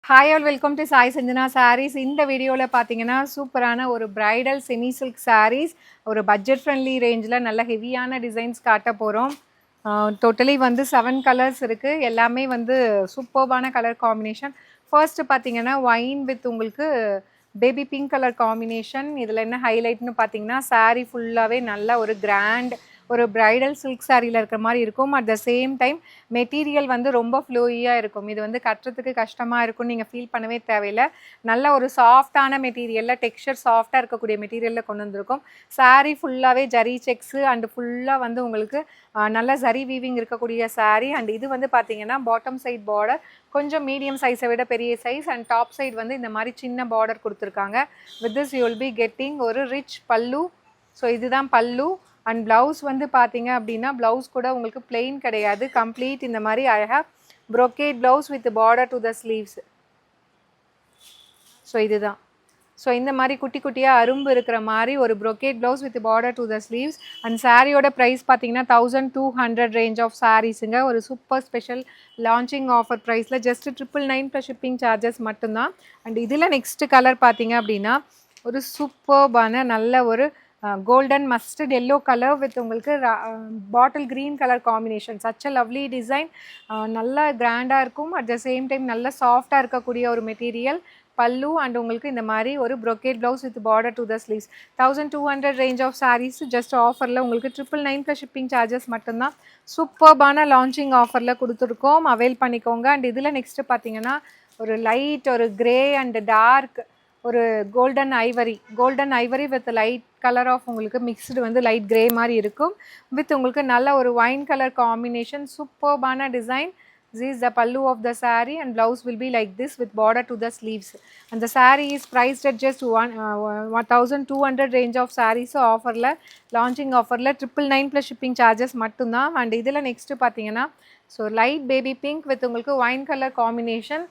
Hi all welcome to Sai Sanjana sarees. இந்த வீடியோவில் பார்த்தீங்கன்னா சூப்பரான ஒரு பிரைடல் செமி சில்க் சாரீஸ் ஒரு பட்ஜெட் ஃப்ரெண்ட்லி ரேஞ்சில் நல்ல ஹெவியான டிசைன்ஸ் காட்ட போகிறோம். டோட்டலி வந்து 7 கலர்ஸ் இருக்குது. எல்லாமே வந்து சூப்பர்பான கலர் காம்பினேஷன். ஃபர்ஸ்ட்டு பார்த்தீங்கன்னா ஒயின் வித் உங்களுக்கு பேபி பிங்க் கலர் காம்பினேஷன். இதில் என்ன ஹைலைட்னு பார்த்தீங்கன்னா சாரீ ஃபுல்லாகவே நல்ல ஒரு கிராண்ட் ஒரு பிரைடல் சில்க் சாரியில் இருக்கிற மாதிரி இருக்கும். At the same time material வந்து ரொம்ப ஃப்ளோயியாக இருக்கும். இது வந்து கட்டுறதுக்கு கஷ்டமாக இருக்கும்னு நீங்கள் ஃபீல் பண்ணவே தேவையில்லை. நல்ல ஒரு சாஃப்டான மெட்டீரியலில் டெக்ஸ்சர் சாஃப்டாக இருக்கக்கூடிய மெட்டீரியலில் கொண்டு வந்திருக்கும். சாரீ ஃபுல்லாகவே ஜரி செக்ஸு அண்டு ஃபுல்லாக வந்து உங்களுக்கு நல்ல ஜரி வீவிங் இருக்கக்கூடிய சாரீ. அண்ட் இது வந்து பார்த்தீங்கன்னா பாட்டம் சைட் பார்டர் கொஞ்சம் மீடியம் சைஸை விட பெரிய சைஸ் அண்ட் டாப் சைட் வந்து இந்த மாதிரி சின்ன பார்டர் கொடுத்துருக்காங்க. With this you will be getting ஒரு ரிச் பல்லு. ஸோ இதுதான் பல்லு. அண்ட் ப்ளவுஸ் வந்து பார்த்தீங்க அப்படின்னா ப்ளவுஸ் கூட உங்களுக்கு பிளெயின் கிடையாது, கம்ப்ளீட் இந்த மாதிரி அழகாக brocade blouse with border to the sleeves. So இதுதான். ஸோ இந்த மாதிரி குட்டி குட்டியாக அரும்பு இருக்கிற மாதிரி ஒரு brocade blouse with border to the sleeves. And சாரியோட ப்ரைஸ் பார்த்தீங்கன்னா 1200 ரேஞ்ச் ஆஃப் சாரீஸுங்க. ஒரு சூப்பர் ஸ்பெஷல் லான்ச்சிங் ஆஃபர் ப்ரைஸில் ஜஸ்ட் 999 ப்ளஸ் ஷிப்பிங் சார்ஜஸ் மட்டும்தான். அண்ட் இதில் நெக்ஸ்ட்டு கலர் பார்த்தீங்க அப்படின்னா ஒரு சூப்பர்பான நல்ல ஒரு golden mustard yellow colour with உங்களுக்கு பாட்டில் க்ரீன் கலர் காம்பினேஷன். Such a lovely design. நல்லா கிராண்டாக இருக்கும். அட் த சேம் டைம் நல்ல சாஃப்டாக இருக்கக்கூடிய ஒரு மெட்டீரியல் பல்லு. அண்ட் உங்களுக்கு இந்த மாதிரி ஒரு brocade blouse with border to the sleeves. 1200 range of sarees just ஆஃபரில் உங்களுக்கு 999 ப்ளஸ் ஷிப்பிங் சார்ஜஸ் மட்டும்தான். சூப்பர்பான லான்ச்சிங் ஆஃபரில் கொடுத்துருக்கோம், அவைல் பண்ணிக்கோங்க. அண்ட் இதில் நெக்ஸ்ட்டு பார்த்தீங்கன்னா ஒரு லைட் ஒரு கிரே அண்ட் டார்க் ஒரு golden ivory with light colour off உங்களுக்கு மிக்ஸ்டு வந்து லைட் கிரே மாதிரி இருக்கும். வித் உங்களுக்கு நல்ல ஒரு ஒயின் கலர் காம்பினேஷன். சூப்பர்பான design. This is the pallu of the saree and blouse will be like this with border to the sleeves. And the saree is priced at just 1200 range of sarees. So offer la launching offer la 999 plus shipping charges mattumda. And idhila next pathina so light baby pink with ungalku wine color combination.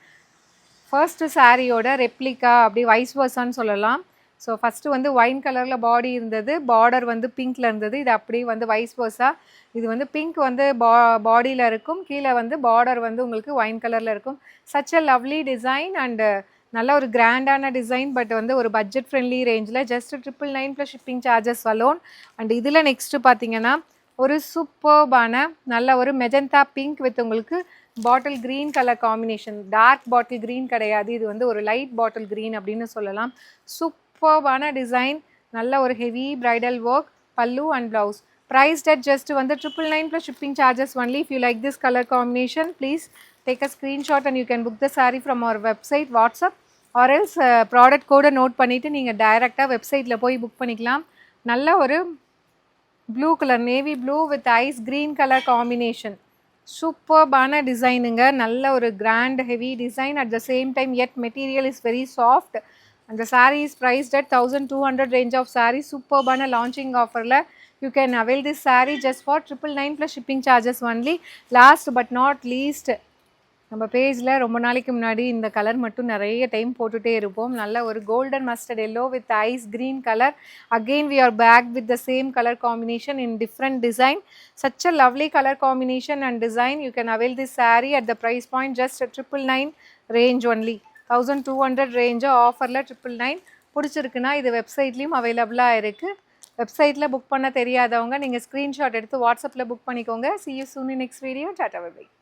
First சாரியோட replica அப்படி wise வர்சான்னு சொல்லலாம். So first வந்து wine கலரில் பாடி இருந்தது, border வந்து பிங்க்கில் இருந்தது. இது அப்படியே வந்து வைஸ் வர்ஸா. இது வந்து பிங்க் வந்து பாடியில் இருக்கும், கீழே வந்து பார்டர் வந்து உங்களுக்கு ஒயின் கலரில் இருக்கும். Such a lovely design and நல்ல ஒரு கிராண்டான டிசைன். பட் வந்து ஒரு பட்ஜெட் ஃப்ரெண்ட்லி ரேஞ்சில் just 999 plus shipping charges alone. And இதில் நெக்ஸ்ட்டு பார்த்தீங்கன்னா ஒரு சூப்பர்பான நல்ல ஒரு மெஜந்தா பிங்க் வித் உங்களுக்கு bottle green colour combination. Dark bottle green கிடையாது, இது வந்து ஒரு லைட் பாட்டில் க்ரீன் அப்படின்னு சொல்லலாம். சூப்பர்பான டிசைன். நல்ல ஒரு heavy bridal work pallu and blouse. Priced at just வந்து 999 plus shipping charges only. If you like this colour combination please take a screenshot and you can book the sari from our website WhatsApp or else product கோடை note பண்ணிவிட்டு நீங்கள் டைரெக்டாக வெப்சைட்டில் போய் book பண்ணிக்கலாம். நல்ல ஒரு blue colour navy blue with ice green colour combination. சூப்பர்பான டிசைனுங்க. நல்ல ஒரு grand heavy design. At the same time at material is very soft. அந்த sari is priced at 1200 range of sari. சூப்பர்பான லான்ச்சிங் ஆஃபரில் you can avail this sari just for 999 plus shipping charges only. Last but not least, நம்ம பேஜில் ரொம்ப நாளைக்கு முன்னாடி இந்த colour மட்டும் நிறைய டைம் போட்டுகிட்டே இருப்போம். நல்ல ஒரு golden mustard yellow with ice green colour. Again we are back with the same color combination in different design. Such a lovely color combination and design. You can avail this saree at the price point just at 999 range only. 1200 range ஆஃபரில் 999. பிடிச்சிருக்குன்னா இது வெப்சைட்லேயும் அவைலபிளாக இருக்குது. வெப்சைட்டில் book பண்ண தெரியாதவங்க நீங்கள் screenshot எடுத்து வாட்ஸ்அப்பில் புக் பண்ணிக்கோங்க. See you soon in next video. Tata bye bye.